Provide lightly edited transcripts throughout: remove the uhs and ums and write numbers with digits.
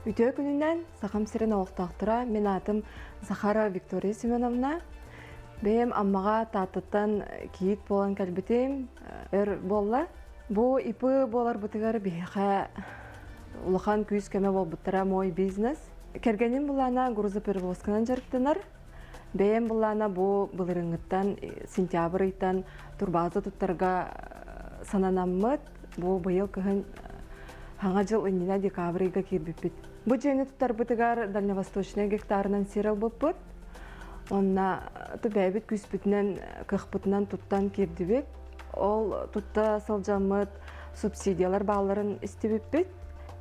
Ütö gününden saqam siren oqtaqtıra men atım Захара Виктория Семеновна. Бем аммага татыттан кийит болан калбитим болла. Бу ипы болар бутыгар биха улахан күз кеме болбуттара мой бизнес. Кергеним булана грузоперевозканан жарыктанар. Бем булана бу былырыңыттан сентябрь ыйтан турбаза туттарга сананаммыт. Бу быйыл кыһын хаңа жыл инина декабрьга кирбиппит. Бу жени туттар бутыгар дальневосточный гектарынан сирел буппут. Онна төбәбит күспүтнен кыхпытынан туттан кирдибит. Ол тутта сылжамыт субсидиялар бааларын истебиппит.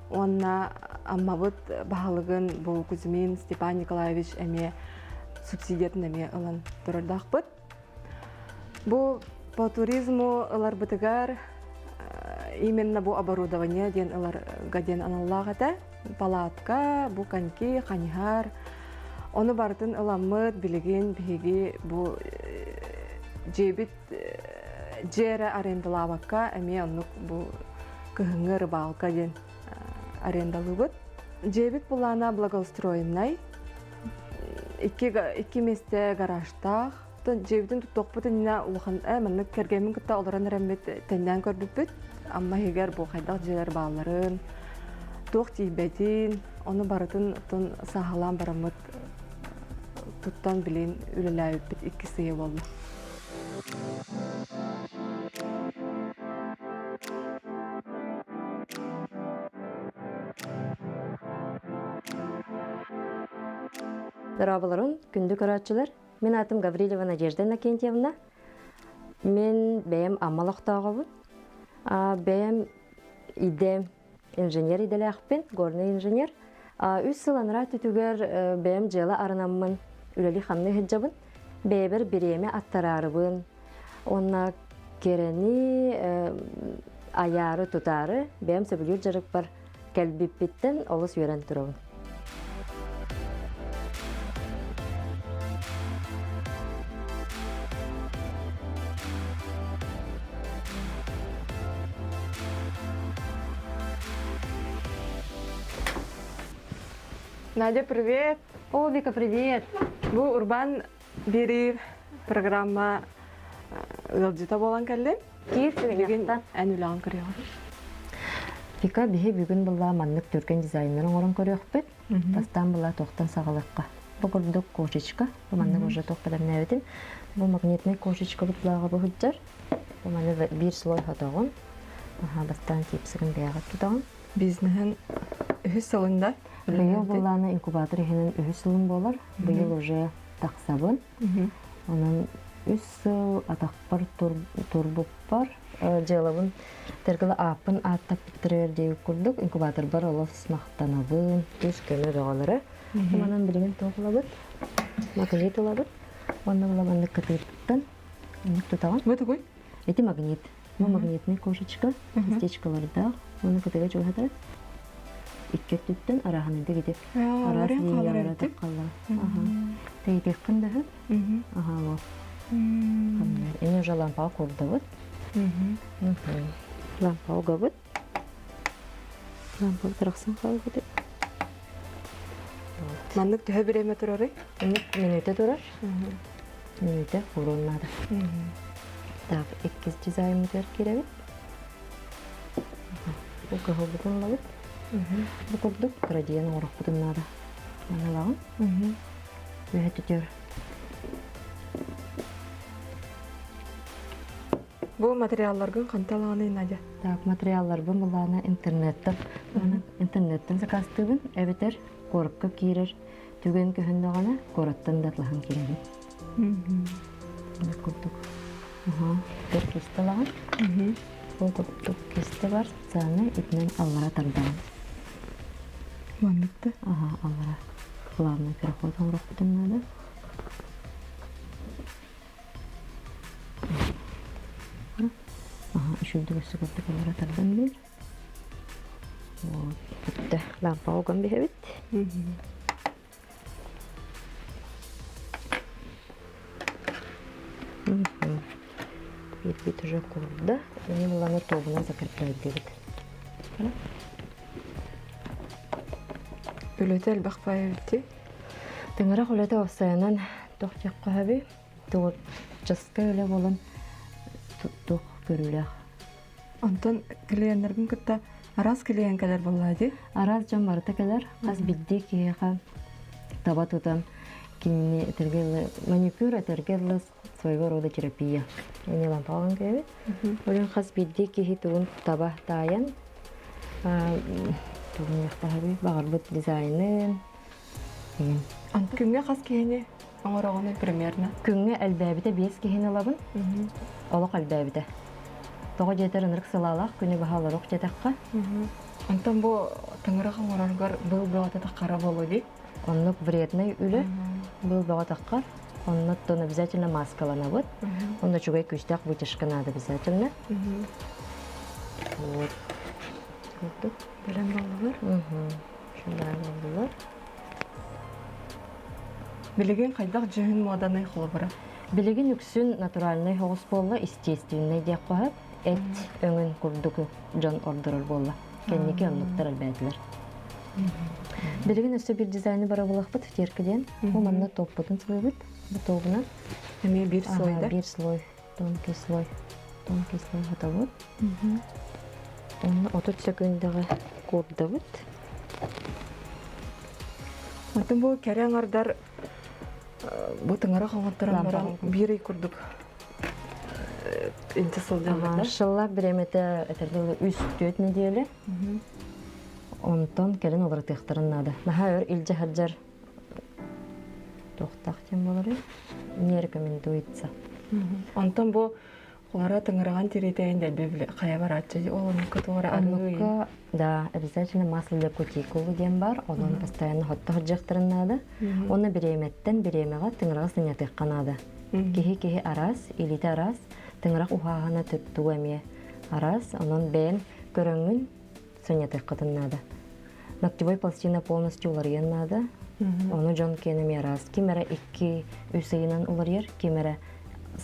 Онна аммабыт баалыгын бу Кузьмин Степан Николаевич эме субсидиятын эме ылан турардахпыт. Бу по туризму ылар бытыгар именно бу оборудование ден ылар гаден аналлагата палатка, бу коньки, ханихар. Оны бартын ыламмыт билеген биги бу жебит жера арендалабакка эме оннук бу кыһыңы рыбалка ден арендалыбыт. Жебит булана благоустроенный. Икки месте гаражтах. Жебитин туттокпутун ина улахан маннык кергемин кытта олоран эремет тенден көрдүппүт. Амма егер бу хайдак жер бааларын тук тийбетин, оны барытын тон сахалан барамыт туттан билин үлеләйбит икки сыйы болду. Здраволарун, күндү көрәтчилер. Мен атым Гаврилева Надежда Накентьевна. Мен бәйем амалақтағыбын. Бәйем идем инженер иделяқпен, горный инженер. Үс сыланыра түтігер бәйем жела арынамын, үлелі қамны хеджабын. Бәйбір біреме аттарарыбын. Онна керені аяры тұтары бәйем сөбілер жарық бар. Кәлбіппеттен олыс үйрен тұрығын. Надя, привет! О, Вика, привет! Бу Урбан бери программа ылжыта болан кәлден. Киев Бүгін сеген ән үлән көріғыр. Вика бихи бүгін бұлла маннык түрген дизайнерін орын көріқпет. Тастан бұлла тоқтан сағалыққа. Бұл күрдік кошечка. Бұл маннык уже тоқпадан нәветім. Бұл магнитный кошечка бұтлаға бұхыджар. Бұл маны бір слой хатағын. Бастан тепсігін бәяғат тұтағын. Бизнесін үхіс сылында. Быйыл бұлланы инкубатор ехенен үхіс сылын болар. Быйыл уже тақсабын. Onun üç yıl atakpar turbup var. Jelabın tergili apın atap bitirir diye kurduk. İnkubator var olas sınaqtanabın. Düz kömür oğaları. Ondan bilgin toğulabıt. Magnet olabıt. Ondan bulamandıq katıyıptın. Ondan tutağın. Bu tuğuy? Eti magnet. Bu magnetni koşuçka. İstečkalarda. Onu katıga çoğadır. İkket tütten arahanında gidip. Arası diyarlara takalla. Teytek kındahı. Aha o. Ini уже лампа курдавыт. Лампа угавыт. Лампа тырақсын қалғыды. Маннык түхі біреме тұрары? Минуте тұрар. Минуте құрылмады. Так, 2 дизайнер керевит. Угавы бұтын лавыт. Бұл құрдық радиен орақ бұтын нады. Манылағын. Өйе түтер. Bu материалларгын қанталағаны Надя? Так, материаллар бұл бұланы интернеттен закастығын, әбетер қорыққа кейрер. Түген көхіндағаны қораттан датлағын кереді. Бұл құрдық. Бір кесті лағын. Бұл құрдық кесті бар, саны итмен аллара тардағын. Маннықты? Аллара. Главный переход оңырақ бұтынады. Şurada gösterdik onlara tardan bir. Bitti. Lampa oğan bir evet. Bir уже kurdu. Ini bulanı toğuna zakırplayıp dedik. Bölötel bakpay bitti. Тыңыра холете офсаянан тохчак кахаби. Тугут жаска үле болон туттук көрүлэх. Онтон клиентлерин кытта арас клиенткалар боллады. Араз жан барыта келер, каз бидди киеха таба тутан кинни этергел маникюр этергел своего рода терапия. Эне лампаган кеби. Олен каз бидди кихи тугун таба таян. Тугун яктаби багырбыт дизайнын. Онтон күнгө кас кийини оңорогону примерно. Күнгө әлбәбите 5 кихин алабын. Олок әлбәбите. Тога жетер ынырык сылалах күнү баһаларык жетакка. Онтон бу тыңыра оңорогор был бата такара болуди. Оннук вредный үле был бага таккар. Оннуттон обязательно маскаланабыт. Онда чугай күчтак вытяжка надо обязательно. Вот. Вот. Белем болулар. Шундай болдулар. Билеген кайдак жөһүн моданы холбара. Билеген үксүн натуральный хогус болла, естественный деп коет. Эт өңүн курдук жон ордерор болла. Кенники оннуктар албайтылар. Билеген өсө бир дизайны бара булакпыт теркиден. О манна топпутун сылыбыт. Бу тобуна Эми бир слойда. бир слой, тонкий слой хатабыт. Онна 30 секундага курдабыт. Онтон бу кереңардар бу тыңыра оңоттаран баран бири курдук. Инте солдалар. Шылла биремете этергеле үс төт неделе. Онтон келин олар тыктырын нада. Наха илже хаджар тохтак тем болары. Не рекомендуется. Онтон бу олара тыңыраган тиретейин да бебле кая баратчы. Ол кутура арны. Анука, да, обязательно масло для кутикулы дем бар. Он постоянно хотта хаджактырын нада. Оны биреметтен биремега тыңырага сыня тыкканада. Кихи арас, илите арас, тыңырак ухагана төттү эме арас, онон бен көрөңүн сыня тыккатын нада. Ногтевой пластина полностью уларыян нада. Оны жон кенеми арас. Кимера 2 үсейинен уларыяр, кимера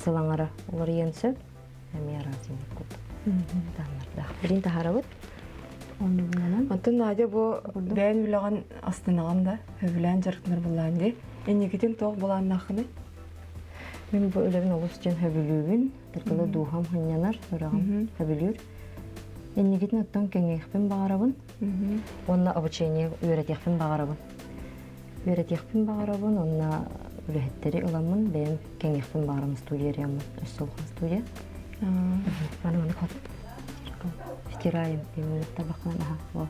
сылаңара уларыян сөп. Эме арас инекут. Таннарда. Бирин тахарабыт. Онтон Надя бу бән билаган астынаган да өвлән жаркнар булган ди. Энигитин тог булган нахны. Мен бу өлегин олус жен хөбүлүүбүн, тыркылы дуухам хыннянар, сорагам хөбүлүүр. Энигитин оттон кеңейхпин багарабын. Онна обучение үйрөтехпин багарабын. Онна үлехеттери ыламын, бен кеңейхпин багарам студиямын, өссолхан студия. Маны кот. Стираем именно табакан, вот.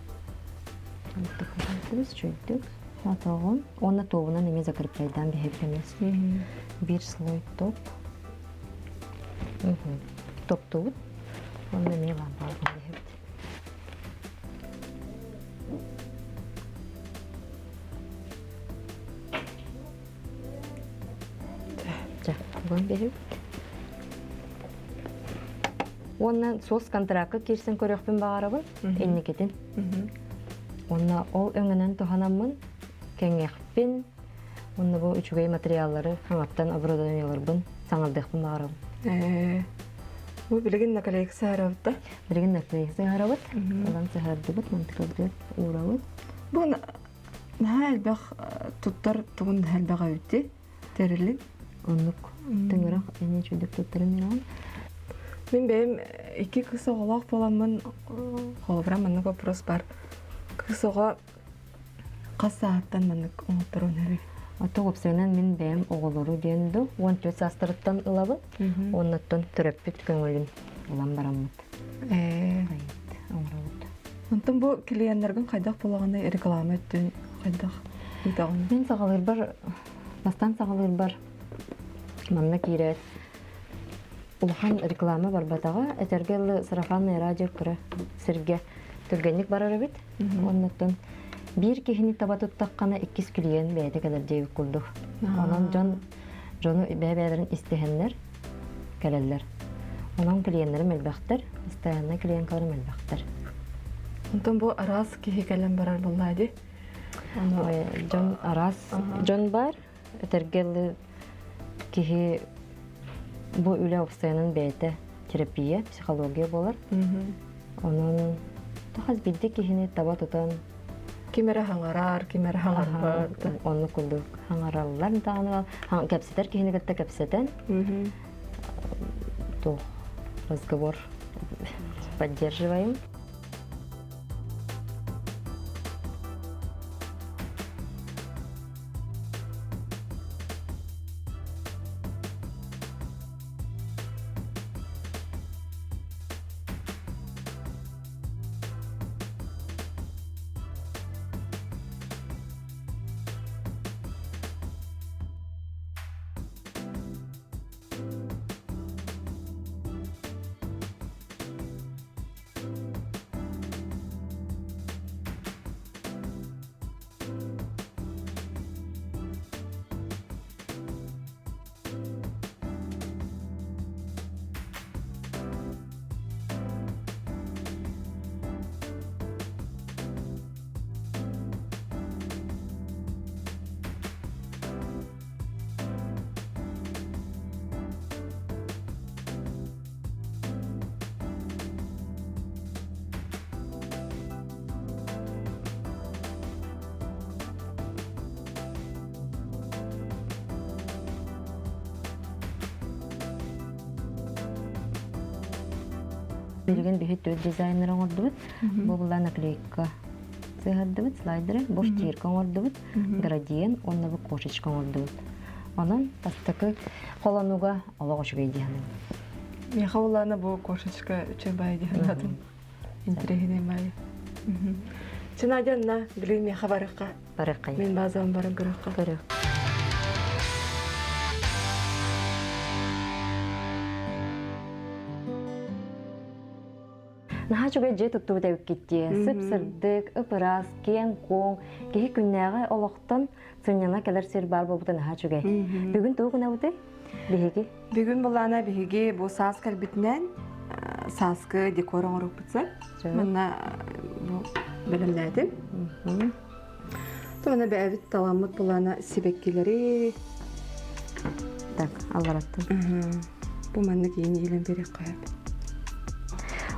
Вот такой чуть-чуть. Атагон. Онна тобуна неме закрепляйдан бихепемес. Бир слой топ. Топ тут. Онна неме лампалган бихепти. Жа, бон бихеп. Онна сос контракты кирсен көрөкпүн багарабын, энникетин. Онна ол өңөнөн туханамын, кеңекпин. Онна бу үчүгөй материаллары, хаңаптан оборудованияларбын, саңалдыкпын багарабын. Бу билеген наколлекция арабыта. Билеген наколлекция арабыт. Олан сахардыбыт, мантыкалдыр урабыт. Бу нәлбәк туттар тугун нәлбәк үтти. Терилин. Оннук тыңырак эне чүдүк туттарын миран. Мен бәйім 2 кыз оғалақ боламын, қолыбыра мәнік вопрос бар. Кыз оға қас сағаттан мәнік оңыттыр өнері. Аты опсайынан мен бәйім оғылыру дейінді, 14 састырыттан ұлабын, оннаттан түрәппет көңілін ұлан барамыд. Онтын бұл клиентлердің қайдақ болағаны реклама өттін қайдақ ұйтағын? Мен сағалыр бар, бастан сағалыр бар, манна кейрет. Улхан реклама бар батаға, этергел сарафанный радио көрі сірге түргенlik барары бит. Оннаттан bir кихини таба туттаққана 2 клиент бәйді кәдір дейік күлдік. Онан жоны бәйбәлерін істегенлер кәлелер. Онан клиентлері мәлбәқтер, постоянно клиенткалары мәлбәқтер. Онтан бұл арас кихи кәлем барар боллайды? Жон арас жон бар, этергел кихи bu üle ofsayanın beyte terapiye, psikologiya bolar. Onun daha bildik ki hini taba tutan Кимере хаңарар, кимере хаңарбар. Оны күлдік хаңаралылар тағаны кәпсетер кейінігітті кәпсетен то разговор поддерживаем. Берген бихет төт дизайнер оңордубут. Бу була наклейка. Сыгардыбыт слайдеры, бош тирка оңордубут, градиент, онна бу кошечка оңордубут. Онан тастакы колонуга алогош бейдиһаны. Меха улана бу кошечка чебай диханатын. Интересный май. Чинадянна билин меха барыкка. Барыккай. Мен базан барын көрөккө. Көрөк. Наха чуга же тутту да үккетти. Сып-сырдык, ыпырас, кен, коң, кеһи күннәгә олоқтан сынняна келер сер бар болбута наха чуга. Бүгүн тугуна буты биһиги. Бүгүн булана биһиги бу саас калбитнен сааскы декор оңорук бутса. Мына бу белемнәдим. Тона бәвит таламыт булана сибеккелери. Так, аллараттын. Бу манны кийин илен берек коят.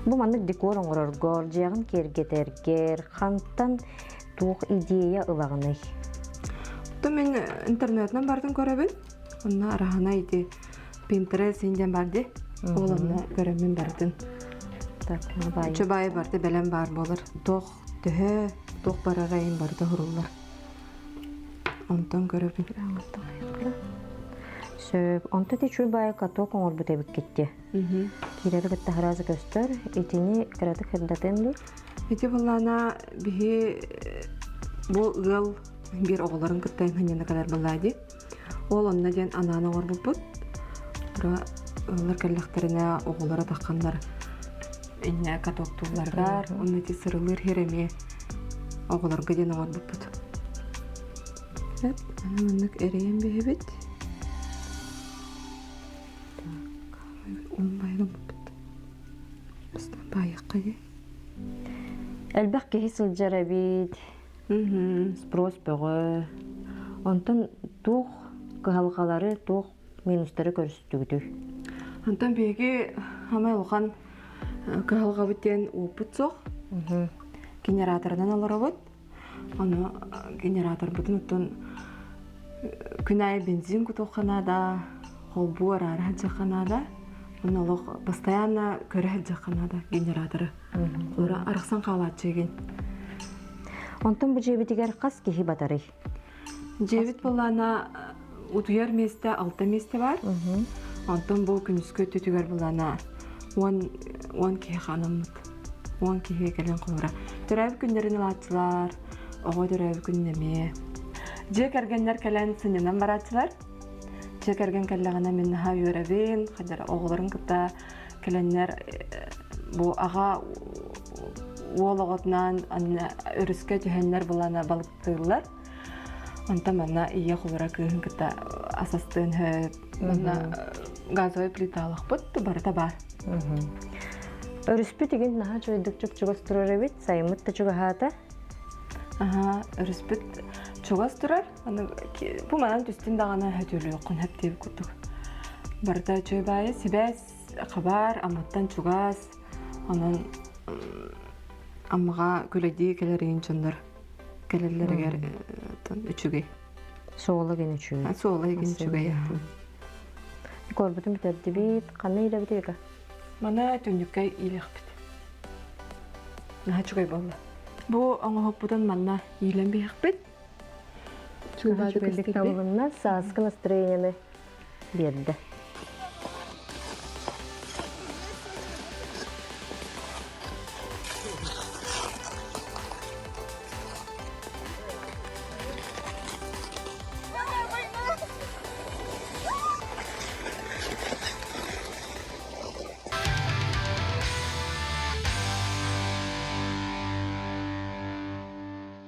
Бу маннык декор оңороргор, жагын кергетергер, ханттан туох идея ылагыны. То мен интернеттен бардым көрөбүн. Онна арахана иди Pinterest инден барды. Оламна көрөмүн бардым. Так, бай. Чөбай барды белем бар болор. Тох төһө, тох барарайын барды хурулар. Онтон көрөбүн. Сөп, онта ти чөбай каток оңор бутебик кетти. Кирери гытта харазы көстөр, итини кыратык хырдатенду. Эти булана бихи бу ыл бир оголарын кыттайын ханьяна кадар буллади. Ол онна ден ананы оңор булбут. Ура ылар каллахтарына оголары таккандар. Инне катоктууларгар, онна ти сырылыр хереме оголарга ден оңор булбут. Эп, анаманнык эреем бихибит. Онбайдым булбут. Быстан байыққа де. Элбак кеһи сылжара бит. Спрос бөгө. Онтон тух кыһалгалары, тух минустары көрсөтүгүтү. Антон беги хамай улхан кыһалга битен упут сох. Генератордан аларабыт. Аны генератор бутун оттон күнай бензин кутуханада, холбу арара жаканада. Оны олох постоянно көрө жаканада генераторы. Ора арыксан калат жеген. Онтон бу жебитигер кас кеһи батары. Жебит булана утуяр месте, алты месте бар. Онтон бу күнүскө төтүгөр булана 10 кеһи ханымыт. 10 кеһи келен кулура. Төрөб күндөрүн алачылар, ого төрөб күннеме. Же кергеннер келен сынынан барачылар. Же керген келлегена мен ха юрабин, хадар оголорун кыта келеннер бу ага уологотнан өрүскө жөһөннөр булана балыктыйлар. Онта мана ие кулура кыһын кыта асастын хө мана газовый плиталык бут барда бар. Өрүспү деген наха чойдук чугас турар бит, саймыт та чугахата. Ага, өрүспүт чугас турар. Аны бу манан түстүн дагана хөтөлү кон хептеп куттук. Барда чөбай сибес хабар аматтан чугас. Анан аммага көлөди келерин чондар. келелерегер үчүгей. Соолы ген үчүгей. Соолы еген үчүгей. Корбутун битерди бит, канна иле битега. Мана түнүккө илехпит. Наха чугай болла. Бу оңохоппутан манна илен бияхпит. Чубадык табылына сааскы настроенияны берди.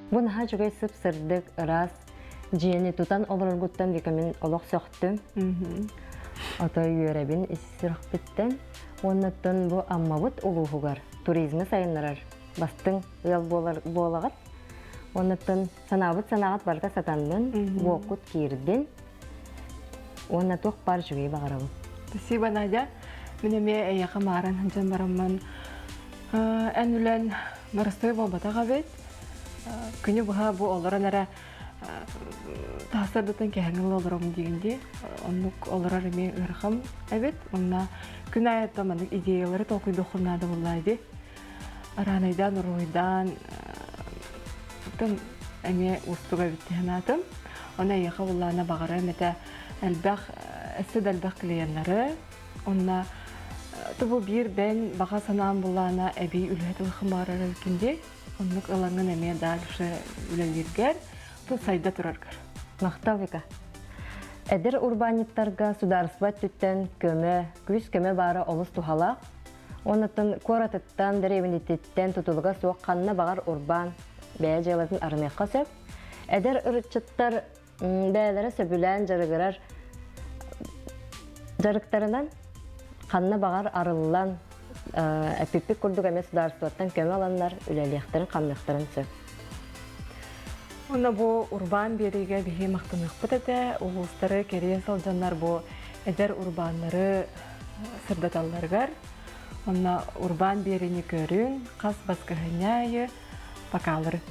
Бу наха чугай сып сырдык раз жиэни тутан олоргуттан викамин олох сөктүм. Отой үйөребин исирахпиттен. Оннаттан бу аммабыт улуухугар туризмы сайыннарар. Бастың ыал болагат. Оннаттан санагат барга сатаннан буокут кирдин. Оннатук бар жугай багарабын. Спасибо, Надя. Менеме эяка маран ханжан барамман. Эн үлен марастой болбатага бет. Күнү буга бу олоран ара тасырдытын кэһэҥил олором дигинди. Оннук олорар эме ырхам эбит. Онна күн аятта манык идеялары толкуйдухуннады буллайды. Аранайдан, уруйдан тын эме устуга биттиһанатым. Она эяка буллана багара мете элбах эссе дэлбах клиенттары. Онна тубу бир бен бага санаан буллана эби үлэт ылхым барар элкинди. Оннук ылаңын эме дальше үлэлиргер, ту сайда тураргар. Мактал вика. Эдер урбаниттарга сударсбат түттен күз көмө бары олус тухалак. Оннаттан коратыттан деревинитеттен тутулуга суок канна багар урбан бәя жайлатын армекка сөп. Эдер ырытчыттар бәялары сөбүлән жарыктарынан канна багар арыллан эпипик курдук эмес сударсбаттан көмө аланнар үлелияктерин каммыктарын сөп. Онна бу урбан бериге бихи мактаныкпыт эте, улустары керен салжаннар бу эдер урбаннары сырдаталларгар. Онна урбан берини көрүн, кас баскыһыняйы, бакалары.